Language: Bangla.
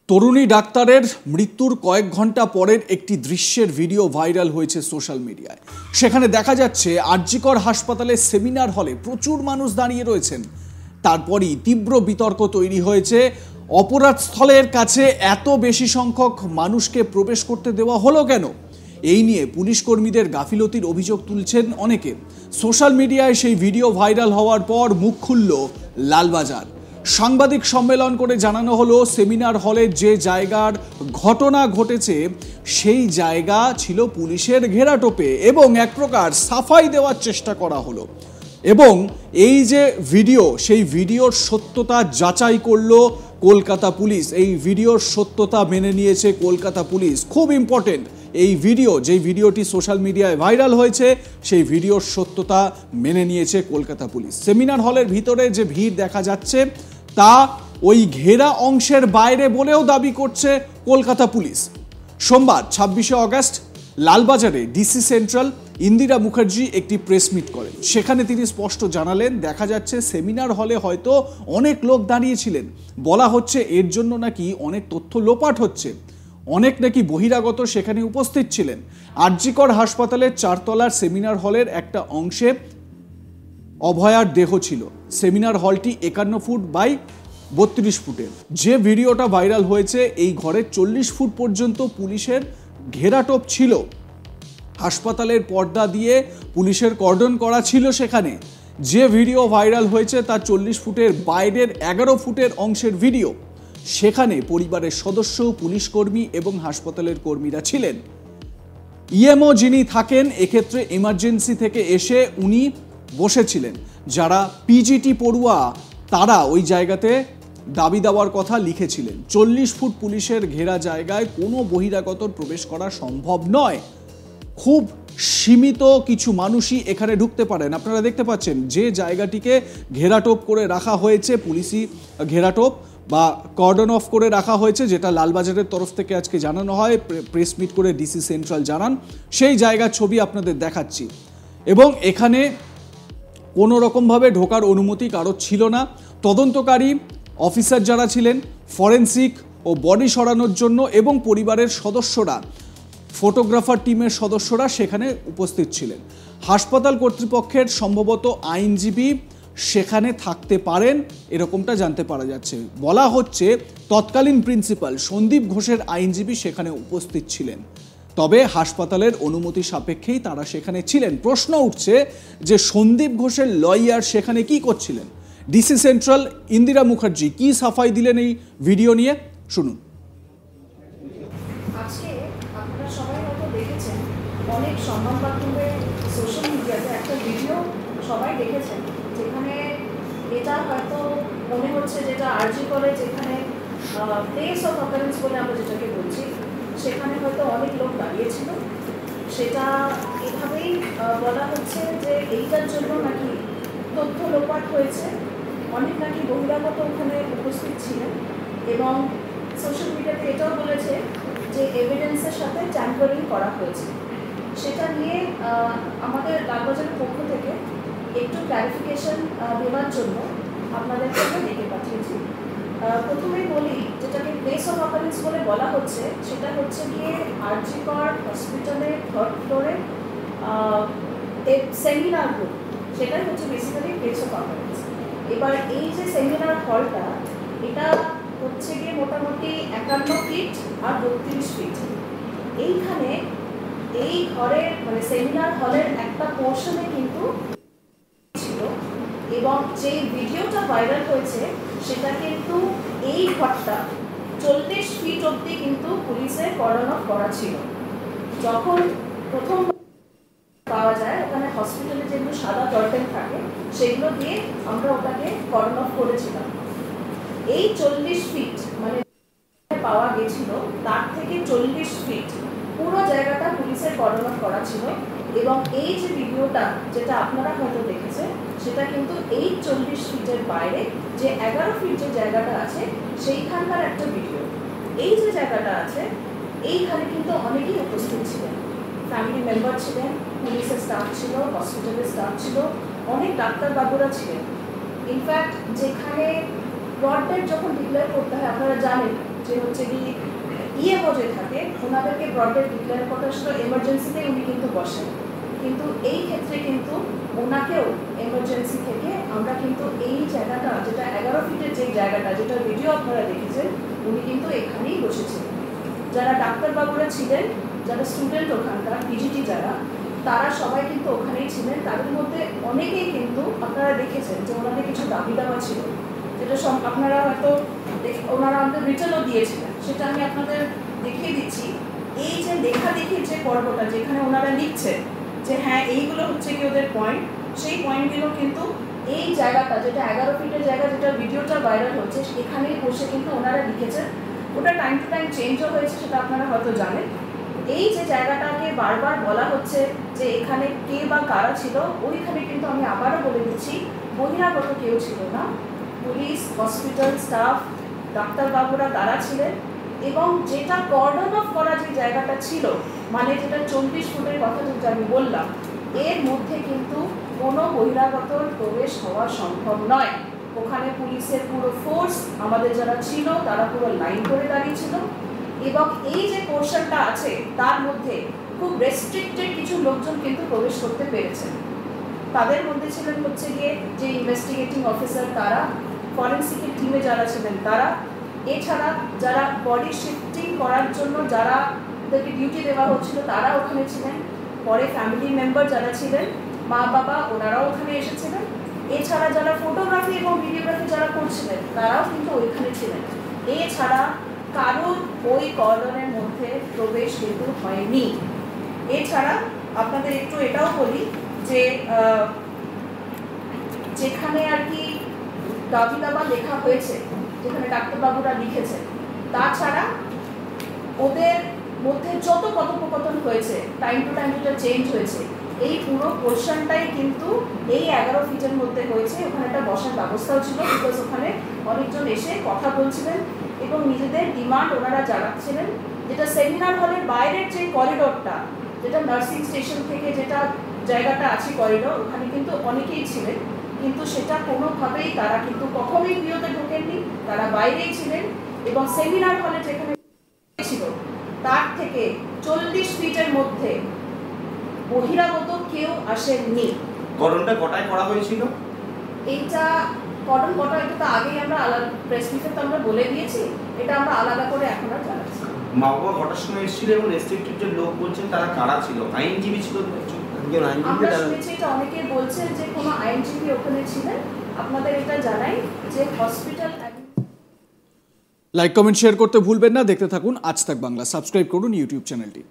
তরুণী ডাক্তারের মৃত্যুর কয়েক ঘন্টা পরের একটি দৃশ্যের ভিডিও ভাইরাল হয়েছে সোশ্যাল মিডিয়ায়। সেখানে দেখা যাচ্ছে আরজিকর হাসপাতালের সেমিনার হলে প্রচুর মানুষ দাঁড়িয়ে রয়েছেন। তারপরই তীব্র বিতর্ক তৈরি হয়েছে, অপরাধস্থলের কাছে এত বেশি সংখ্যক মানুষকে প্রবেশ করতে দেওয়া হলো কেন? এই নিয়ে পুলিশ কর্মীদের গাফিলতির অভিযোগ তুলছেন অনেকে। সোশ্যাল মিডিয়ায় সেই ভিডিও ভাইরাল হওয়ার পর মুখ খুলল লালবাজার। সাংবাদিক সম্মেলন করে জানানো হলো, সেমিনার হলে যে জায়গার ঘটনা ঘটেছে সেই জায়গা ছিল পুলিশের ঘেরাটোপে এবং এক প্রকার সাফাই দেওয়ার চেষ্টা করা হলো। এবং এই যে ভিডিও, সেই ভিডিওর সত্যতা যাচাই করলো কলকাতা পুলিশ। এই ভিডিওর সত্যতা মেনে নিয়েছে কলকাতা পুলিশ। খুব ইম্পর্টেন্ট, এই ভিডিও, যেই ভিডিওটি সোশ্যাল মিডিয়ায় ভাইরাল হয়েছে, সেই ভিডিওর সত্যতা মেনে নিয়েছে কলকাতা পুলিশ। সেমিনার হলের ভিতরে যে ভিড় দেখা যাচ্ছে তা ওই ঘেরা অংশের বাইরে বলেও দাবি করছে কলকাতা পুলিশ। সোমবার 26শে অগস্ট লালবাজারে ডিসি সেন্ট্রাল ইন্দিরা মুখার্জি একটি প্রেস মিট করেন। সেখানে তিনি স্পষ্ট জানালেন, দেখা যাচ্ছে সেমিনার হলে হয়তো অনেক লোক দাঁড়িয়েছিলেন। বলা হচ্ছে এর জন্য নাকি অনেক তথ্য লোপাট হচ্ছে, অনেক নাকি বহিরাগত সেখানে উপস্থিত ছিলেন। আরজিকর হাসপাতালের 4 তলার সেমিনার হলের একটা অংশে অভয়ার দেহ ছিল। সেমিনার হলটি 51 ফুট বাই 32 ফুটের। যে ভিডিওটা ভাইরাল হয়েছে, এই ঘরে 40 ফুট পর্যন্ত পুলিশের ঘেরাটোপ ছিল। হাসপাতালের পর্দা দিয়ে পুলিশের কর্ডন করা ছিল সেখানে। যে ভিডিও ভাইরাল হয়েছে তা 40 ফুটের বাইরের 11 ফুটের অংশের ভিডিও। সেখানে পরিবারের সদস্য, পুলিশ কর্মী এবং হাসপাতালের কর্মীরা ছিলেন। ইএমও যিনি থাকেন, এক্ষেত্রে এমার্জেন্সি থেকে এসে উনি বসেছিলেন। যারা পিজিটি পড়ুয়া তারা ওই জায়গাতে দাবি দেওয়ার কথা লিখেছিলেন। 40 ফুট পুলিশের ঘেরা জায়গায় কোনো বহিরাগতর প্রবেশ করা সম্ভব নয়। খুব সীমিত কিছু মানুষই এখানে ঢুকতে পারেন। আপনারা দেখতে পাচ্ছেন যে জায়গাটিকে ঘেরাটোপ করে রাখা হয়েছে, পুলিশি ঘেরাটোপ বা কর্ডন অফ করে রাখা হয়েছে, যেটা লালবাজারের তরফ থেকে আজকে জানানো হয়, প্রেস মিট করে ডিসি সেন্ট্রাল জানান। সেই জায়গার ছবি আপনাদের দেখাচ্ছি। এবং এখানে কোনো রকমভাবে ঢোকার অনুমতি কারো ছিল না। তদন্তকারী অফিসার যারা ছিলেন, ফরেন্সিক ও বডি সরানোর জন্য এবং পরিবারের সদস্যরা, ফটোগ্রাফার টিমের সদস্যরা সেখানে উপস্থিত ছিলেন। হাসপাতাল কর্তৃপক্ষের সম্ভবত আইনজীবী সেখানে থাকতে পারেন, এরকমটা জানতে পারা যাচ্ছে। বলা হচ্ছে তৎকালীন প্রিন্সিপাল সন্দীপ ঘোষের আইনজীবী সেখানে উপস্থিত ছিলেন। তবে হাসপাতালের অনুমতি সাপেক্ষেই তারা সেখানে ছিলেন। প্রশ্ন উঠছে যে সন্দীপ ঘোষের লয়ার সেখানে কি করছিলেন? ডিসি সেন্ট্রাল ইন্দিরা মুখার্জি কি সাফাই দিলেন এই ভিডিও নিয়ে, শুনুন। আজকে আপনারা সবাই হয়তো দেখেছেন, অনেক সংবাদ মাধ্যমে, সোশ্যাল মিডিয়াতে একটা ভিডিও সবাই দেখেছেন, যেখানে এটা হয়তো মনে হচ্ছে যেটা আরজি করে, যেখানে প্লেস অফ অকারেন্স বলে আমরা যেটাকে বলছি, সেখানে হয়তো অনেক লোক দাঁড়িয়েছিল। সেটা এভাবেই বলা হচ্ছে যে এইটার জন্য নাকি তথ্য লোপাট হয়েছে, অনেক নাকি বহিরাগত ওখানে উপস্থিত ছিলেন। এবং সোশ্যাল মিডিয়াতে এটাও বলেছে যে এভিডেন্সের সাথে ট্যাম্পারিং করা হয়েছে। সেটা নিয়ে আমাদের লালবাজারের পক্ষ থেকে একটু ক্লারিফিকেশন দেওয়ার জন্য আপনাদেরকে আমরা ডেকে পাঠিয়েছি। প্রথমেই বলি, যেটাকে প্লেস অফ অকারেন্স বলে বলা হচ্ছে, সেটা হচ্ছে গিয়ে আরজিকর হসপিটালের 3rd ফ্লোরে সেমিনার রুম, সেটাই হচ্ছে বেসিক্যালি প্লেস অফ অকারেন্স। এবার এই যে সেমিনার হলটা, এটা হচ্ছে গিয়ে মোটামুটি 51 ফিট আর 32 ফিট। এইখানে এই ঘরের মানে সেমিনার হলের একটা পোর্শনে কিন্তু ছিল, এবং যে ভিডিওটা ভাইরাল হয়েছে সেটা কিন্তু এই ঘরটা 40 ফিট অবধি কিন্তু পুলিশের কর্ডন অফ করা ছিল। যখন প্রথম পাওয়া যায়, ওখানে হসপিটালে যেগুলো সাদা কার্টেন থাকে সেগুলো দিয়ে আমরা ওটাকে কর্ডন অফ করেছিলাম। এই 40 ফিট মানে পাওয়া গেছিল, তার থেকে 40 ফিট পুরো জায়গাটা পুলিশের কর্ডন অফ করা ছিল। এবং এই যে ভিডিওটা যেটা আপনারা হয়তো দেখেছেন, সেটা কিন্তু এই 40 ফিটের বাইরে যে 11 ফিট যে জায়গাটা আছে সেইখানকার একটা ভিডিও। এই যে জায়গাটা আছে, এইখানে কিন্তু অনেকেই উপস্থিত ছিলেন, ফ্যামিলি মেম্বার ছিলেন, পুলিশের স্টাফ ছিল, হসপিটালের স্টাফ ছিল, অনেক ডাক্তারবাবুরা ছিলেন। ইনফ্যাক্ট যেখানে ব্রড ডেড যখন ডিক্লেয়ার করতে হয়, আপনারা জানেন যে হচ্ছে কি ইএমও যে থাকে ওনাদেরকে ব্রডব্যান্ড ডিক্লেয়ার করার সময় এমার্জেন্সিতে উনি কিন্তু বসেন, কিন্তু এই ক্ষেত্রে কিন্তু ওনাকেও এমার্জেন্সি থেকে আমরা কিন্তু এই জায়গাটা যেটা 11 ফিটের যে জায়গাটা যেটা ভিডিও আপনারা দেখেছেন উনি কিন্তু এখানেই বসেছিলেন। যারা ডাক্তারবাবুরা ছিলেন, যারা স্টুডেন্ট ওখানকার পিজিটি যারা, তারা সবাই কিন্তু ওখানেই ছিলেন। তাদের মধ্যে অনেকেই কিন্তু আপনারা দেখেছেন যে ওনাদের কিছু দাবি দাওয়া ছিল, যেটা আপনারা হয়তো ওনারা আমাদের রিটার্নও দিয়েছিলেন, সেটা আমি আপনাদের দেখিয়ে দিচ্ছি। এই যে লেখালেখির যে পর্বটা যেখানে ওনারা লিখছেন যে হ্যাঁ এইগুলো হচ্ছে কি ওদের পয়েন্ট, সেই পয়েন্টগুলো কিন্তু এই জায়গাটা যেটা 11 ফিটের জায়গা যেটা ভিডিওটা ভাইরাল হচ্ছে এখানেই বসে কিন্তু ওনারা লিখেছেন। ওটা টাইম টু টাইম চেঞ্জও হয়েছে, সেটা আপনারা হয়তো জানেন। এই যে জায়গাটাকে বারবার বলা হচ্ছে যে এখানে কে বা কারা ছিল, ওইখানে কিন্তু আমি আবারও বলে দিচ্ছি বহিরাগত কেউ ছিল না। পুলিশ, হসপিটাল স্টাফ, ডাক্তারবাবুরা তারা ছিলেন। এবং যেটা কর্ডন অফ করা যে জায়গাটা ছিল, মানে যেটা 40 ফুটের কথা যেটা আমি বললাম, এর মধ্যে কিন্তু কোনো বহিরাগত প্রবেশ হওয়া সম্ভব নয়। ওখানে পুলিশের পুরো ফোর্স আমাদের যারা ছিল তারা পুরো লাইন করে দাঁড়িয়েছিল। এবং এই যে পোর্শনটা আছে তার মধ্যে খুব রেস্ট্রিক্টেড কিছু লোকজন কিন্তু প্রবেশ করতে পেরেছেন। তাদের মধ্যে ছিলেন হচ্ছে গিয়ে যে ইনভেস্টিগেটিং অফিসার তারা, ফরেন্সিকের টিমে যারা ছিলেন তারা, এছাড়া যারা বডি শিফটিং করার জন্য যারা তাদেরকে ডিউটি দেওয়া হচ্ছিল তারা ওখানে ছিলেন। পরে ফ্যামিলি মেম্বার যারা ছিলেন, মা বাবা, ওনারাও ওখানে এসেছিলেন। এছাড়া যারা ফটোগ্রাফি এবং ভিডিওগ্রাফি যারা করছিলেন তারাও কিন্তু ওইখানে ছিলেন। এছাড়া কারোর ওই কর্ডনের মধ্যে প্রবেশ কিন্তু হয়নি। এছাড়া আপনাদের একটু এটাও বলি যে যেখানে আর কি দাবি দাবা লেখা হয়েছে, যেখানে ডাক্তারবাবুরা লিখেছেন, তাছাড়া ওদের মধ্যে যত কথোপকথন হয়েছে টাইম টু টাইম যেটা চেঞ্জ হয়েছে, এই পুরো পোর্শনটাই কিন্তু এই 11 ফিটের মধ্যে হয়েছে। ওখানে একটা বসার ব্যবস্থাও ছিল, বিকজ ওখানে অনেকজন এসে কথা বলছিলেন এবং নিজেদের ডিমান্ড ওনারা জানাচ্ছিলেন। যেটা সেমিনার হলের বাইরের যে করিডোরটা, যেটা নার্সিং স্টেশন থেকে যেটা জায়গাটা আছে করিডোর, ওখানে কিন্তু অনেকেই ছিলেন, কিন্তু সেটা কোনোভাবেই তারা কিন্তু কখনোই ভিডিওতে ঢোকেননি, তারা বাইরেই ছিলেন। এবং সেমিনার হলে যেখানে ছিল তার থেকে 40 ফিটের মধ্যে বহিরাগত কেউ আসেননি। কর্ডনটা কটায় করা হয়েছিল? এইটা কর্ডন কটা, এটা তো আগেই আমরা আলাদা প্রেস মিটে তো আমরা বলে দিয়েছি, এটা আমরা আলাদা করে এখন আর জানাচ্ছি। মা বাবা কটার সময় এসেছিল এবং রেস্ট্রিক্টেড যে লোক বলছেন তারা কারা ছিল? আইনজীবী ছিল? আমরা শুনেছি এটা অনেকে বলছেন যে কোনো আইনজীবী ওখানে ছিলেন। আপনাদের এটা জানাই যে হসপিটাল। লাইক কমেন্ট শেয়ার করতে ভুলবেন না। দেখতে থাকুন আজ তাক বাংলা। সাবস্ক্রাইব করুন ইউটিউব চ্যানেলটি।